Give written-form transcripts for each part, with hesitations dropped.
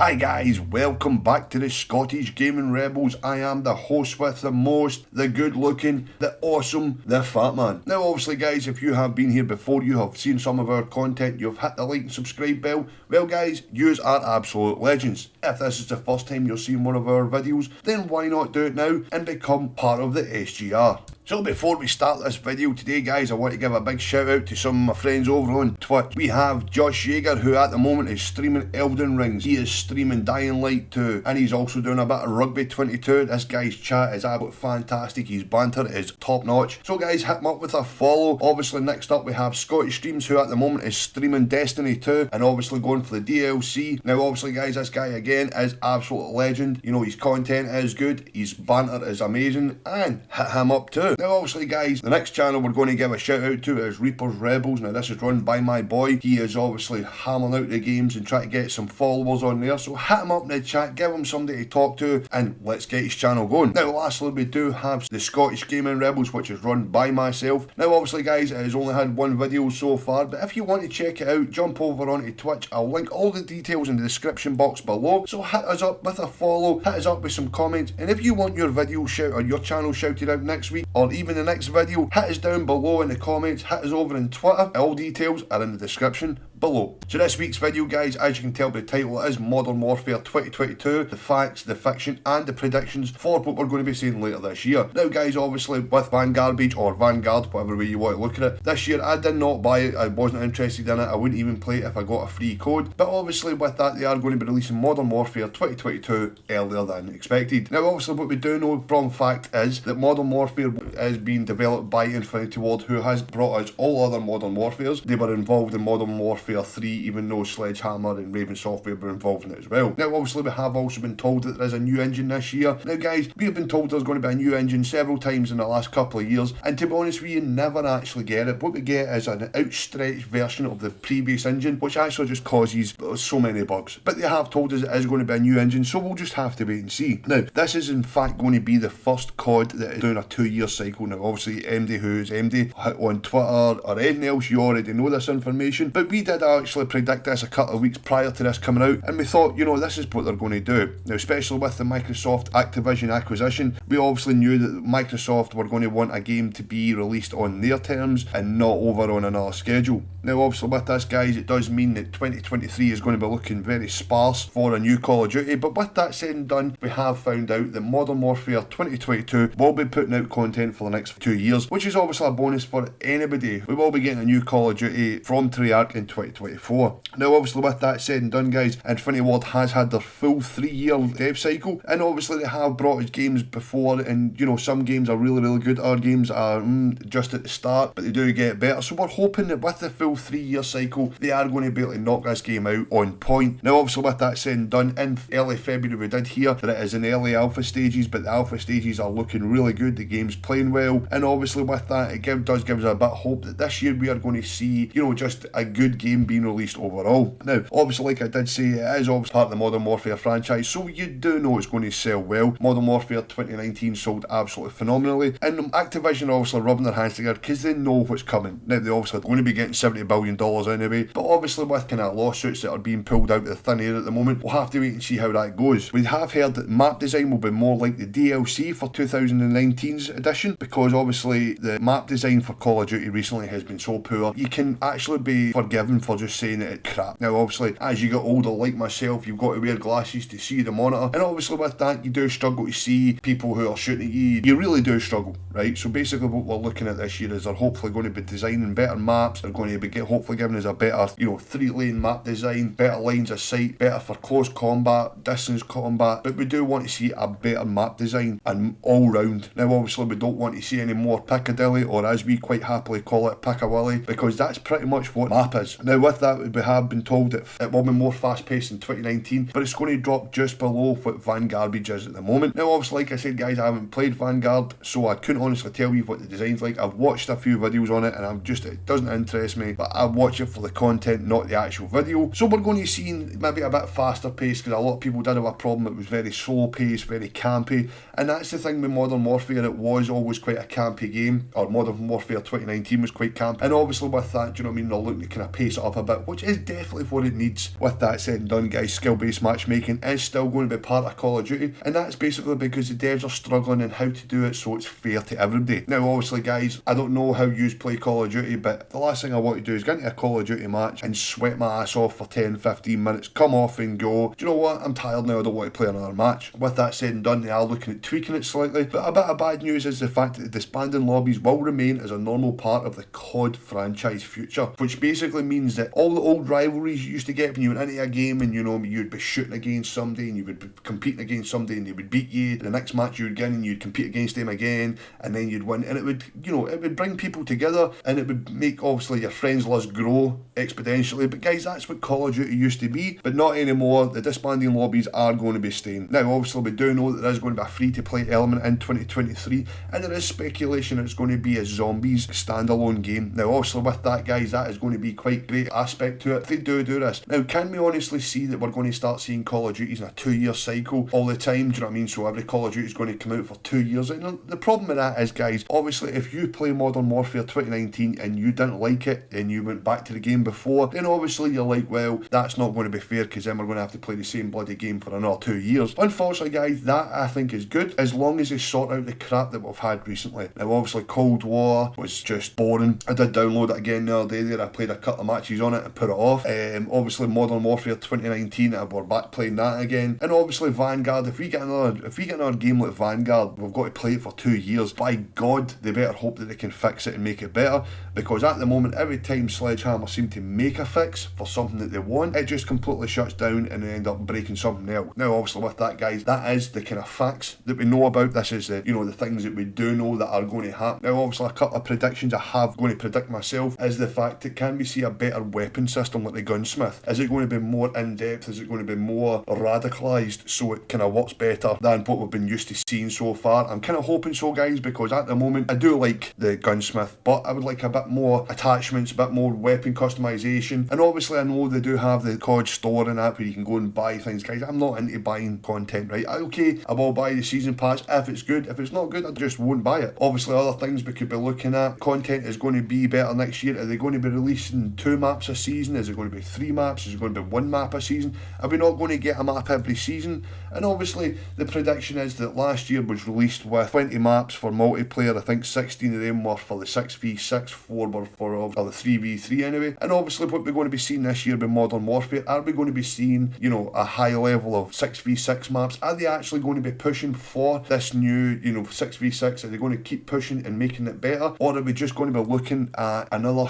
Hi guys, welcome back to the Scottish Gaming Rebels. I am the host with the most, the good looking, the awesome, the fat man. Now obviously guys, if you have been here before, you have seen some of our content, you've hit the like and subscribe bell, well guys, yous are absolute legends. If this is the first time you're seeing one of our videos, then why not do it now and become part of the SGR. So before we start this video today guys, I want to give a big shout out to some of my friends over on Twitch. We have Josh Jaeger, who at the moment is streaming Elden Rings. He is streaming Dying Light 2 and he's also doing a bit of Rugby 22. This guy's chat is absolutely fantastic, his banter is top notch. So guys, hit him up with a follow. Obviously next up we have Scottish Streams, who at the moment is streaming Destiny 2 and obviously going for the DLC. Now obviously guys, this guy again is absolute legend. You know, his content is good, his banter is amazing, and hit him up too. Now obviously guys, the next channel we're going to give a shout out to is Reaper's Rebels. Now this is run by my boy. He is obviously hammering out the games and trying to get some followers on there. So hit him up in the chat, give him somebody to talk to, and let's get his channel going. Now lastly we do have the Scottish Gaming Rebels, which is run by myself. Now obviously guys, it has only had one video so far, but if you want to check it out, jump over onto Twitch. I'll link all the details in the description box below. So hit us up with a follow, hit us up with some comments, and if you want your video shout or your channel shouted out next week or even the next video, hit us down below in the comments, hit us over on Twitter. All details are in the description below. So this week's video guys, as you can tell by the title, it is Modern Warfare 2022, the facts, the fiction and the predictions for what we're going to be seeing later this year. Now guys, obviously with Vanguard or Vanguard, whatever way you want to look at it, this year I did not buy it, I wasn't interested in it, I wouldn't even play it if I got a free code, but obviously with that they are going to be releasing Modern Warfare 2022 earlier than expected. Now obviously what we do know from fact is that Modern Warfare is being developed by Infinity Ward, who has brought us all other Modern Warfares. They were involved in Modern Warfare 3, even though Sledgehammer and Raven Software were involved in it as well. Now obviously we have also been told that there is a new engine this year. Now guys, we have been told there's going to be a new engine several times in the last couple of years, and to be honest with you, never actually get it. What we get is an outstretched version of the previous engine, which actually just causes so many bugs. But they have told us it is going to be a new engine, so we'll just have to wait and see. Now this is in fact going to be the first COD that is doing a 2-year cycle. Now obviously MD, who's MD on Twitter or anything else, you already know this information, but we did actually predict this a couple of weeks prior to this coming out, and we thought, you know, this is what they're going to do. Now especially with the Microsoft Activision acquisition, we obviously knew that Microsoft were going to want a game to be released on their terms and not over on another schedule. Now obviously with this guys, it does mean that 2023 is going to be looking very sparse for a new Call of Duty, but with that said and done, we have found out that Modern Warfare 2022 will be putting out content for the next 2 years, which is obviously a bonus for anybody. We will be getting a new Call of Duty from Treyarch in 2024. Now obviously with that said and done guys, Infinity Ward has had their full 3-year dev cycle, and obviously they have brought us games before, and you know, some games are really good, other games are just at the start, but they do get better. So we're hoping that with the full 3-year cycle, they are going to be able to knock this game out on point. Now obviously with that said and done, in early February we did hear that it is in early alpha stages, but the alpha stages are looking really good, the game's playing well, and obviously with that it does give us a bit of hope that this year we are going to see, you know, just a good game being released overall. Now obviously like I did say, it is obviously part of the Modern Warfare franchise, so you do know it's going to sell well. Modern Warfare 2019 sold absolutely phenomenally, and Activision are obviously rubbing their hands together because they know what's coming. Now they obviously are going to be getting $70 billion anyway, but obviously with kind of lawsuits that are being pulled out of the thin air at the moment, we'll have to wait and see how that goes. We have heard that map design will be more like the DLC for 2019's edition, because obviously the map design for Call of Duty recently has been so poor, you can actually be forgiven for just saying that it's crap. Now obviously as you get older like myself, you've got to wear glasses to see the monitor, and obviously with that you do struggle to see people who are shooting at you. You really do struggle, right? So basically what we're looking at this year is they're hopefully going to be designing better maps, they're going to be hopefully giving us a better, you know, 3-lane map design, better lines of sight, better for close combat, distance combat, but we do want to see a better map design and all round. Now obviously we don't want to see any more Piccadilly, or as we quite happily call it, Piccawilly, because that's pretty much what map is. Now with that we have been told that it will be more fast paced in 2019, but it's going to drop just below what Vanguard is at the moment. Now obviously like I said guys, I haven't played Vanguard, so I couldn't honestly tell you what the design's like. I've watched a few videos on it and it doesn't interest me, but I watch it for the content, not the actual video. So we're going to see maybe a bit faster paced, because a lot of people did have a problem, it was very slow paced, very campy, and that's the thing with Modern Warfare, it was always quite a campy game, or Modern Warfare 2019 was quite campy, and obviously with that, do you know what I mean, they're looking to kind of pace it up a bit, which is definitely what it needs. With that said and done, guys, skill-based matchmaking is still going to be part of Call of Duty, and that's basically because the devs are struggling in how to do it so it's fair to everybody. Now, obviously, guys, I don't know how you play Call of Duty, but the last thing I want to do is get into a Call of Duty match and sweat my ass off for 10-15 minutes, come off and go, do you know what, I'm tired now, I don't want to play another match. With that said and done, they are looking at tweaking it slightly, but a bit of bad news is the fact that the disbanding lobbies will remain as a normal part of the COD franchise future, which basically means that all the old rivalries you used to get when you went into a game and, you know, you'd be shooting against somebody and you would be competing against somebody and they would beat you, the next match you would get in and you'd compete against them again and then you'd win, and it would, you know, it would bring people together and it would make obviously your friends list grow exponentially. But guys, that's what Call of Duty used to be, but not anymore. The disbanding lobbies are going to be staying. Now obviously we do know that there is going to be a free to play element in 2023, and there is speculation it's going to be a zombies standalone game. Now obviously with that, guys, that is going to be quite great aspect to it if they do this. Now, can we honestly see that we're going to start seeing Call of Duties in a 2-year cycle all the time? Do you know what I mean? So every Call of Duty is going to come out for 2 years. And the problem with that is, guys, obviously if you play Modern Warfare 2019 and you didn't like it and you went back to the game before, then obviously you're like, well, that's not going to be fair because then we're going to have to play the same bloody game for another 2 years. Unfortunately, guys, that I think is good as long as they sort out the crap that we've had recently. Now obviously Cold War was just boring. I did download it again the other day there. I played a couple of matches on it and put it off. Obviously Modern Warfare 2019, we're back playing that again. And obviously Vanguard, if we get another game like Vanguard, we've got to play it for 2 years. By God, they better hope that they can fix it and make it better, because at the moment every time Sledgehammer seem to make a fix for something that they want, it just completely shuts down and they end up breaking something else. Now obviously with that, guys, that is the kind of facts that we know about. This is the, you know, the things that we do know that are going to happen. Now obviously a couple of predictions I have going to predict myself is the fact that can we see a better weapon system like the Gunsmith? Is it going to be more in-depth? Is it going to be more radicalised so it kind of works better than what we've been used to seeing so far? I'm kind of hoping so, guys, because at the moment I do like the Gunsmith, but I would like a bit more attachments, a bit more weapon customization. And obviously I know they do have the COD store and that where you can go and buy things, guys. I'm not into buying content, right? Okay, I will buy the season pass if it's good. If it's not good, I just won't buy it. Obviously other things we could be looking at, content is going to be better next year. Are they going to be releasing 2 maps a season? Is it going to be 3 maps? Is it going to be 1 map a season? Are we not going to get a map every season? And obviously the prediction is that last year was released with 20 maps for multiplayer. I think 16 of them were for the 6v6, 4 were for the 3v3 anyway. And obviously what we're going to be seeing this year with Modern Warfare, are we going to be seeing, you know, a high level of 6v6 maps? Are they actually going to be pushing for this new, you know, 6v6? Are they going to keep pushing and making it better? Or are we just going to be looking at another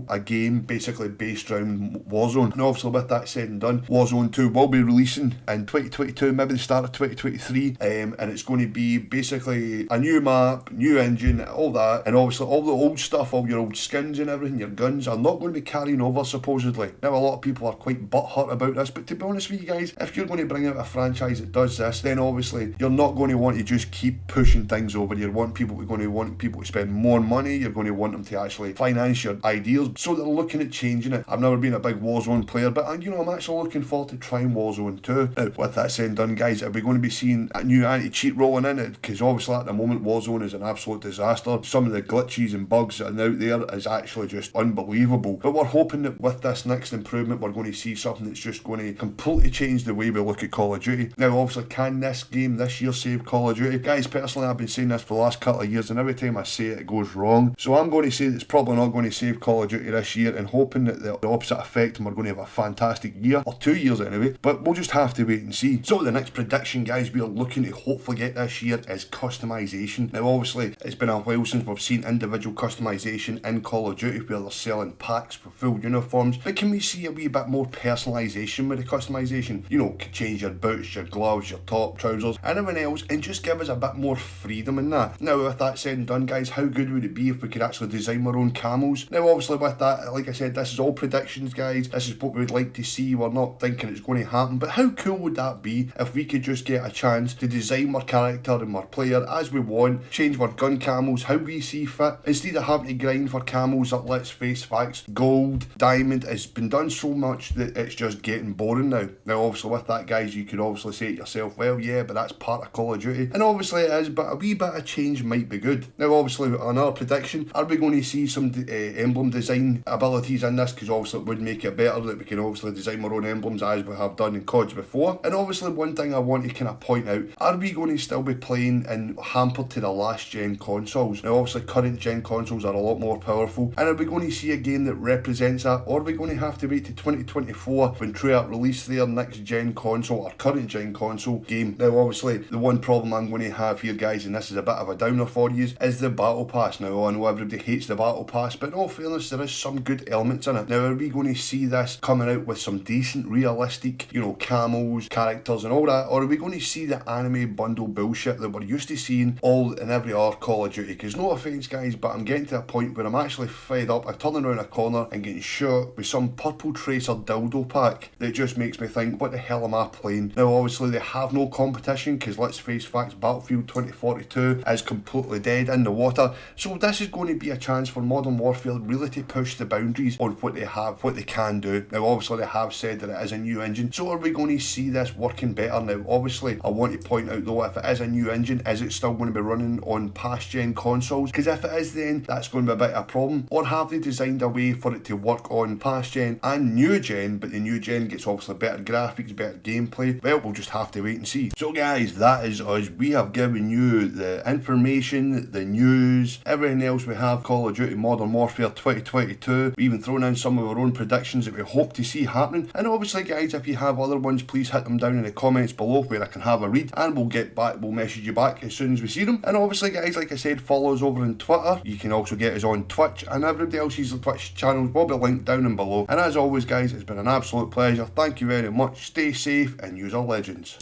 a game basically based around Warzone? And obviously with that said and done, Warzone 2 will be releasing in 2022, maybe the start of 2023, and it's going to be basically a new map, new engine, all that, and obviously all the old stuff, all your old skins and everything, your guns are not going to be carrying over supposedly. Now a lot of people are quite butthurt about this, but to be honest with you guys, if you're going to bring out a franchise that does this, then obviously you're not going to want to just keep pushing things over. You're going to want people to spend more money. You're going to want them to actually finance your ideas, so they're looking at changing it. I've never been a big Warzone player, but you know, I'm actually looking forward to trying Warzone 2. Now with that said and done, guys, are we going to be seeing a new anti-cheat rolling in it? Because obviously at the moment Warzone is an absolute disaster. Some of the glitches and bugs that are out there is actually just unbelievable. But we're hoping that with this next improvement we're going to see something that's just going to completely change the way we look at Call of Duty. Now obviously, can this game this year save Call of Duty? Guys, personally I've been saying this for the last couple of years and every time I say it, it goes wrong. So I'm going to say that it's probably not going to save Call of Duty this year, and hoping that the opposite effect and we're going to have a fantastic year, or 2 years anyway, but we'll just have to wait and see. So the next prediction, guys, we are looking to hopefully get this year is customization. Now obviously it's been a while since we've seen individual customization in Call of Duty where they're selling packs for full uniforms, but can we see a wee bit more personalisation with the customization? You know, change your boots, your gloves, your top, trousers and everything else, and just give us a bit more freedom in that. Now with that said and done, guys, how good would it be if we could actually design our own camos? Now obviously with that, like I said, this is all predictions, guys. This is what we would like to see. We're not thinking it's going to happen, but how cool would that be if we could just get a chance to design our character and our player as we want, change our gun camos how we see fit, instead of having to grind for camos that, let's face facts, gold, diamond has been done so much that it's just getting boring now. Now obviously with that, guys, you could obviously say to yourself, well yeah, but that's part of Call of Duty, and obviously it is, but a wee bit of change might be good. Now obviously another prediction, are we going to see some emblem design abilities in this, because obviously it would make it better that we can obviously design our own emblems as we have done in CODs before. And obviously one thing I want to kind of point out, are we going to still be playing and hampered to the last gen consoles? Now obviously current gen consoles are a lot more powerful, and are we going to see a game that represents that, or are we going to have to wait to 2024 when Treyarch release their next gen console or current gen console game? Now obviously the one problem I'm going to have here, guys, and this is a bit of a downer for you, is the battle pass. Now I know everybody hates the battle pass, but in all fairness there is some good elements in it. Now are we going to see this coming out with some decent realistic, you know, camos, characters and all that, or are we going to see the anime bundle bullshit that we're used to seeing all in every other Call of Duty? Because no offence guys, but I'm getting to a point where I'm actually fed up of turning around a corner and getting shot with some purple tracer dildo pack that just makes me think, what the hell am I playing? Now obviously they have no competition, because let's face facts, Battlefield 2042 is completely dead in the water, so this is going to be a chance for Modern Warfare really to push the boundaries on what they have, what they can do. Now obviously they have said that it is a new engine, so are we going to see this working better? Now obviously I want to point out though, if it is a new engine, is it still going to be running on past gen consoles? Because if it is, then that's going to be a bit of a problem. Or have they designed a way for it to work on past gen and new gen, but the new gen gets obviously better graphics, better gameplay? Well, we'll just have to wait and see. So guys, that is us. We have given you the information, the news, everything else we have Call of Duty Modern Warfare 2022. We even thrown in some of our own predictions that we hope to see happening. And obviously guys, if you have other ones, please hit them down in the comments below where I can have a read, and we'll get back, we'll message you back as soon as we see them. And obviously guys, like I said, follow us over on Twitter. You can also get us on Twitch, and everybody else's Twitch channels will be linked down and below. And as always guys, it's been an absolute pleasure. Thank you very much. Stay safe and use our legends.